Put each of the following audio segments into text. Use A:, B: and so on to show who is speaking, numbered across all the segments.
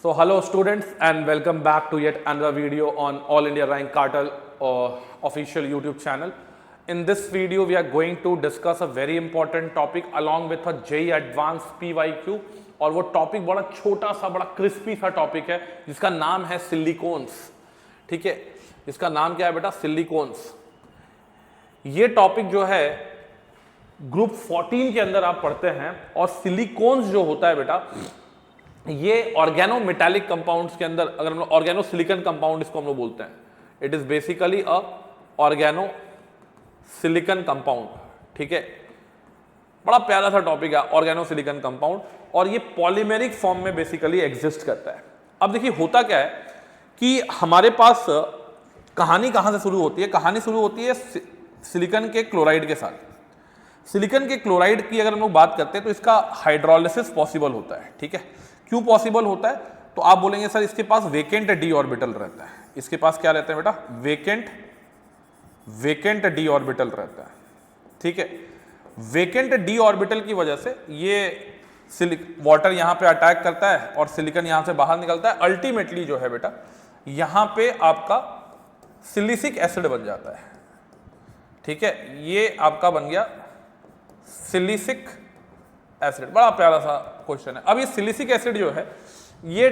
A: So hello students and welcome back to yet another video on All India Rank Cartel official YouTube channel. In this video we are going to discuss a very important topic along with a JEE Advanced PYQ और वो topic बड़ा छोटा सा बड़ा crispy सा topic है जिसका नाम है सिलिकॉन्स। ठीक है, इसका नाम क्या है बेटा? सिलिकॉन्स। ये टॉपिक जो है ग्रुप 14 के अंदर आप पढ़ते हैं और सिलिकॉन्स जो होता है बेटा ये ऑर्गेनो मेटालिक कंपाउंड्स के अंदर, अगर हम लोग ऑर्गेनो सिलिकन कंपाउंड इसको हम लोग बोलते हैं, it is basically a organo silicon compound. ठीक है, बड़ा प्यारा सा टॉपिक है ऑर्गेनो सिलिकन कंपाउंड और ये पॉलीमेरिक फॉर्म में बेसिकली एग्जिस्ट करता है। अब देखिए होता क्या है कि हमारे पास कहानी कहां से शुरू होती है? कहानी शुरू होती है सिलिकन के क्लोराइड के साथ। सिलिकन के क्लोराइड की अगर हम लोग बात करते हैं तो इसका हाइड्रोलिसिस पॉसिबल होता है। ठीक है, क्यों पॉसिबल होता है? तो आप बोलेंगे सर इसके पास वेकेंट डी ऑर्बिटल रहता है। इसके पास क्या रहता है बेटा? वेकेंट डी ऑर्बिटल रहता है। ठीक है, वेकेंट डी ऑर्बिटल की वजह से ये वाटर यहां पे अटैक करता है और सिलिकन यहां से बाहर निकलता है। अल्टीमेटली जो है बेटा यहां पे आपका सिलिसिक एसिड बन जाता है। ठीक है, ये आपका बन गया सिलिसिक एसिड। बड़ा प्यारा सा क्वेश्चन है। अब ये सिलिसिक एसिड जो है ये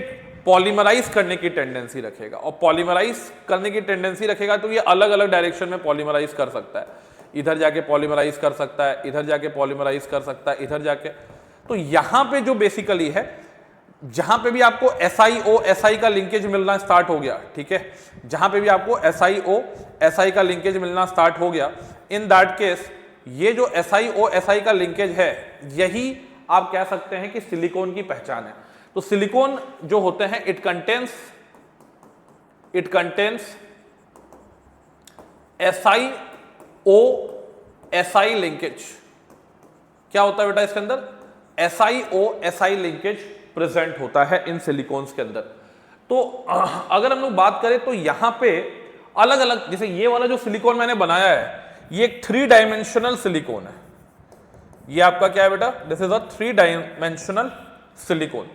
A: पॉलीमराइज करने की टेंडेंसी रखेगा और पॉलीमराइज करने की टेंडेंसी रखेगा तो ये अलग अलग डायरेक्शन में पॉलीमराइज कर सकता है। इधर जाके पॉलीमराइज कर सकता है, इधर जाके पॉलीमराइज कर सकता है, इधर जाके। तो यहां पे जो बेसिकली है जहां पे भी आपको SiO Si का लिंकेज मिलना स्टार्ट हो गया, ठीक है, जहां पे भी आपको SiO Si का लिंकेज मिलना स्टार्ट हो गया, इन दैट केस ये जो SiO Si का लिंकेज है यही आप कह सकते हैं कि सिलिकॉन की पहचान है। तो सिलिकॉन जो होते हैं it contains SiO Si linkage. क्या होता है बेटा इसके अंदर? SiO Si लिंकेज प्रेजेंट होता है इन सिलिकॉन्स के अंदर। तो अगर हम लोग बात करें तो यहां पे अलग अलग, जैसे ये वाला जो सिलिकॉन मैंने बनाया है ये एक 3 डायमेंशनल सिलिकॉन है। ये आपका क्या है बेटा? This is a 3 dimensional silicon.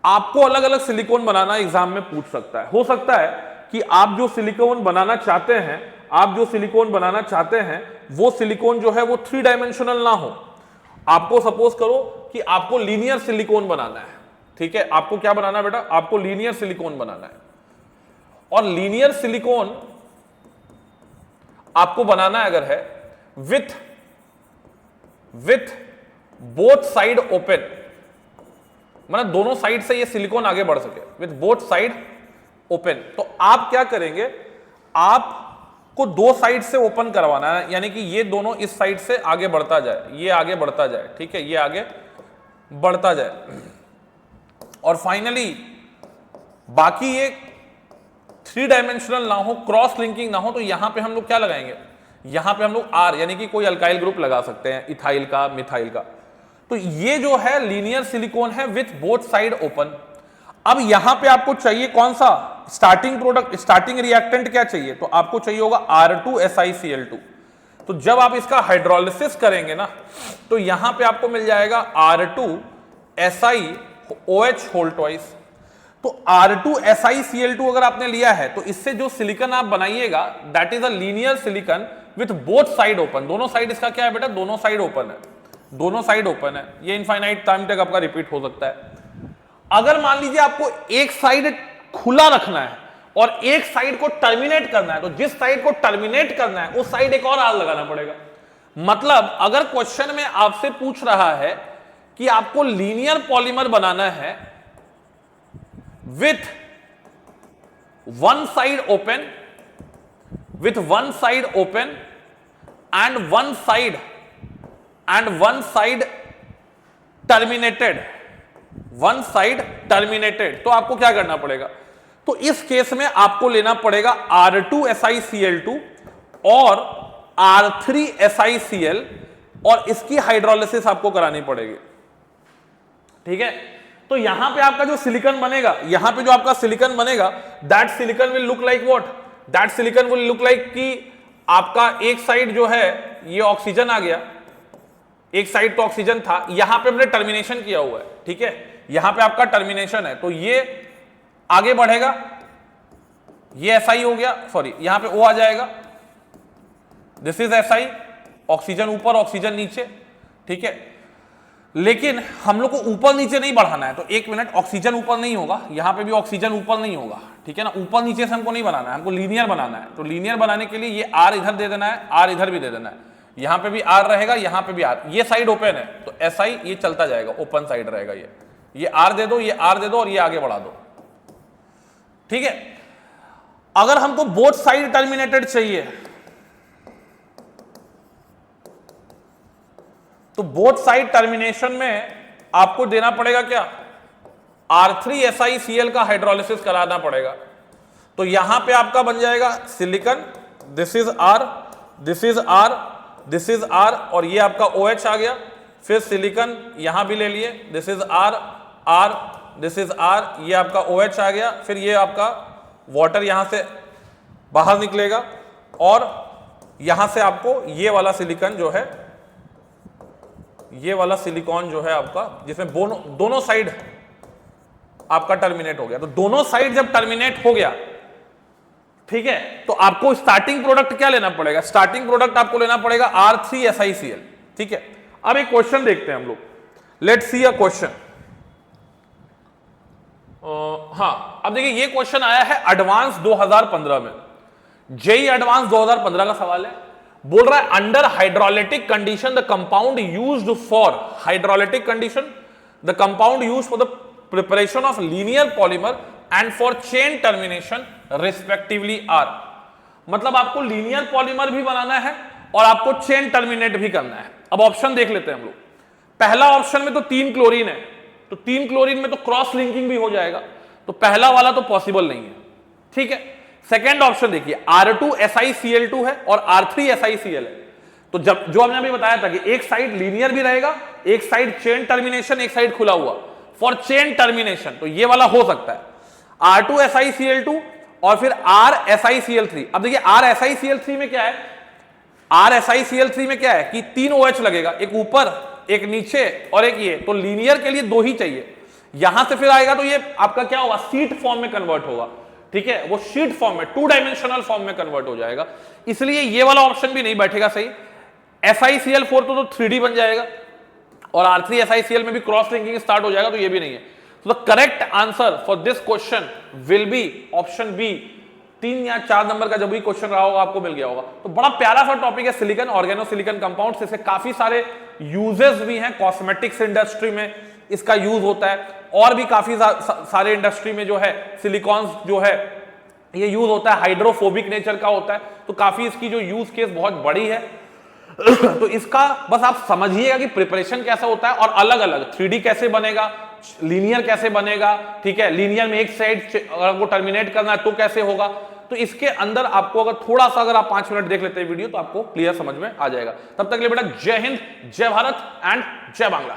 A: आपको अलग अलग सिलिकॉन बनाना एग्जाम में पूछ सकता है। हो सकता है कि आप जो सिलिकॉन बनाना चाहते हैं वो सिलिकॉन जो है वो 3 डायमेंशनल ना हो। आपको सपोज करो कि आपको लीनियर सिलिकॉन बनाना है। ठीक है, आपको क्या बनाना है बेटा? आपको लीनियर सिलिकॉन बनाना है और लीनियर सिलिकॉन आपको बनाना अगर है विथ बोथ साइड ओपन, मतलब दोनों साइड से ये सिलिकॉन आगे बढ़ सके, विथ बोथ साइड ओपन। तो आप क्या करेंगे? आपको 2 साइड से ओपन करवाना है, यानी कि ये दोनों इस साइड से आगे बढ़ता जाए, ये आगे बढ़ता जाए। ठीक है, ये आगे बढ़ता जाए और फाइनली बाकी ये 3 डायमेंशनल ना हो, क्रॉस लिंकिंग ना हो, तो यहां पे हम लोग क्या लगाएंगे? यहां पे हम लोग R यानी कि कोई अल्काइल ग्रुप लगा सकते हैं, इथाइल का, मिथाइल का। तो ये जो है लीनियर सिलिकॉन है विथ बोथ साइड ओपन। अब यहां पे आपको चाहिए कौन सा स्टार्टिंग प्रोडक्ट, स्टार्टिंग रिएक्टेंट क्या चाहिए? तो आपको चाहिए होगा R2SiCl2। तो जब आप इसका हाइड्रोलिसिस करेंगे ना तो यहां पे आपको मिल जाएगा R2SiOH होल ट्वाइस। तो R2SiCl2 अगर आपने लिया है तो इससे जो सिलिकन आप बनाइएगा that is a linear silicon with both side open. दोनों साइड इसका क्या है बेटा? दोनों साइड ओपन है, दोनों साइड ओपन है। ये इनफाइनाइट टाइम तक आपका रिपीट हो सकता है। अगर मान लीजिए आपको एक साइड खुला रखना है और एक साइड को टर्मिनेट करना है, तो जिस साइड को टर्मिनेट करना है उस साइड एक और R लगाना पड़ेगा। मतलब अगर क्वेश्चन में आपसे पूछ रहा है कि आपको लीनियर पॉलीमर बनाना है with one side open and one side terminated, तो आपको क्या करना पड़ेगा? तो इस केस में आपको लेना पड़ेगा R2SiCl2 और R3SiCl और इसकी हाइड्रोलिसिस आपको करानी पड़ेगी। ठीक है, तो यहां पे आपका जो सिलिकॉन बनेगा, यहां पे जो आपका सिलिकॉन बनेगा that silicon will look like what? That silicon will look like कि आपका एक साइड जो है ये ऑक्सीजन आ गया, एक साइड तो ऑक्सीजन था, यहां पे हमने टर्मिनेशन किया हुआ है। ठीक है, यहां पे आपका टर्मिनेशन है, तो ये आगे बढ़ेगा, ये SI हो गया, सॉरी यहां पे O आ जाएगा, दिस इज SI, ऑक्सीजन ऊपर ऑक्सीजन नीचे, ठीक है। लेकिन हम लोग को ऊपर नीचे नहीं बढ़ाना है, तो एक मिनट, ऑक्सीजन ऊपर नहीं होगा, यहां पे भी ऑक्सीजन ऊपर नहीं होगा, ठीक है ना। ऊपर नीचे से हमको नहीं बनाना है, हमको लीनियर बनाना है। तो लीनियर बनाने के लिए ये R इधर दे देना है, R इधर भी दे देना है, यहां पे भी R रहेगा, यहां पे भी R, ये साइड ओपन है तो SI ये चलता जाएगा, ओपन साइड रहेगा ये R दे दो, ये R दे दो और ये आगे बढ़ा दो, ठीक है। अगर हमको बोथ साइड टर्मिनेटेड चाहिए तो बोथ साइड टर्मिनेशन में आपको देना पड़ेगा क्या, R3SiCl का हाइड्रोलिसिस कराना पड़ेगा। तो यहां पे आपका बन जाएगा silicon, this is R, this is R, this is R, और ये आपका OH आ गया। फिर सिलिकॉन यहां भी ले लिए, this is R, R, this is R, ये आपका OH आ गया। फिर ये आपका वाटर यहां से बाहर निकलेगा और यहां से आपको ये वाला सिलिकॉन जो है, ये वाला सिलिकॉन जो है आपका, जिसमें दोनों साइड आपका टर्मिनेट हो गया। तो दोनों साइड जब टर्मिनेट हो गया, ठीक है, तो आपको स्टार्टिंग प्रोडक्ट क्या लेना पड़ेगा, स्टार्टिंग प्रोडक्ट आपको लेना पड़ेगा R3SiCl, ठीक है। अब एक क्वेश्चन देखते हैं हम लोग, लेट्स सी अ क्वेश्चन। हाँ, अब देखिए ये क्वेश्चन आया है एडवांस 2015 में, जेई एडवांस 2015 का सवाल है। बोल रहा है under hydrolytic condition the compound used for hydrolytic condition, the compound used for the preparation of linear polymer and for chain termination respectively are. मतलब आपको लीनियर पॉलीमर भी बनाना है और आपको चेन टर्मिनेट भी करना है। अब ऑप्शन देख लेते हैं हम लोग। पहला ऑप्शन में तो 3 क्लोरीन है, तो 3 क्लोरीन में तो क्रॉस लिंकिंग भी हो जाएगा, तो पहला वाला तो पॉसिबल नहीं है, ठीक है। सेकेंड ऑप्शन देखिए, R2SiCl2 है और R3SiCl है। तो जब जो हमने अभी बताया था कि एक साइड लीनियर भी रहेगा, एक साइड चेन टर्मिनेशन, एक साइड खुला हुआ, फॉर चेन टर्मिनेशन तो ये वाला हो सकता है R2SiCl2 और फिर RSiCl3। अब देखिए RSiCl3 में क्या है, RSiCl3 में क्या है कि 3 OH लगेगा, एक ऊपर एक नीचे और एक ये, तो लीनियर के लिए 2 ही चाहिए। यहां से फिर आएगा तो ये आपका क्या होगा, शीट फॉर्म में कन्वर्ट होगा, ठीक है, वो शीट फॉर्म में 2 डायमेंशनल फॉर्म में कन्वर्ट हो जाएगा, इसलिए ये वाला ऑप्शन भी नहीं बैठेगा सही। SiCl4 तो 3D बन जाएगा और R3SiCl में भी क्रॉस लिंकिंग स्टार्ट हो जाएगा, तो ये भी नहीं है। तो the correct answer for this question will be option B. 3 या 4 नंबर का जब भी क्वेश्चन रहा होगा आपको मिल गया होगा। तो बड़ा प्यारा सा टॉपिक है सिलिकॉन, ऑर्गेनो सिलिकॉन कंपाउंड, इससे काफी सारे यूजेस भी हैं। कॉस्मेटिक्स इंडस्ट्री में इसका यूज होता है और भी काफी सारे इंडस्ट्री में जो है सिलिकॉन जो है ये यूज होता है, हाइड्रोफोबिक नेचर का होता है, तो काफी इसकी जो यूज केस बहुत बड़ी है। तो इसका बस आप समझिएगा कि प्रिपरेशन कैसा होता है और अलग अलग 3D कैसे बनेगा, लीनियर कैसे बनेगा, ठीक है, लीनियर में एक साइड अगर वो टर्मिनेट करना है तो कैसे होगा। तो इसके अंदर आपको अगर थोड़ा सा अगर आप 5 मिनट देख लेते हैं वीडियो तो आपको क्लियर समझ में आ जाएगा। तब तक के लिए बेटा जय हिंद, जय भारत एंड जय बांग्ला।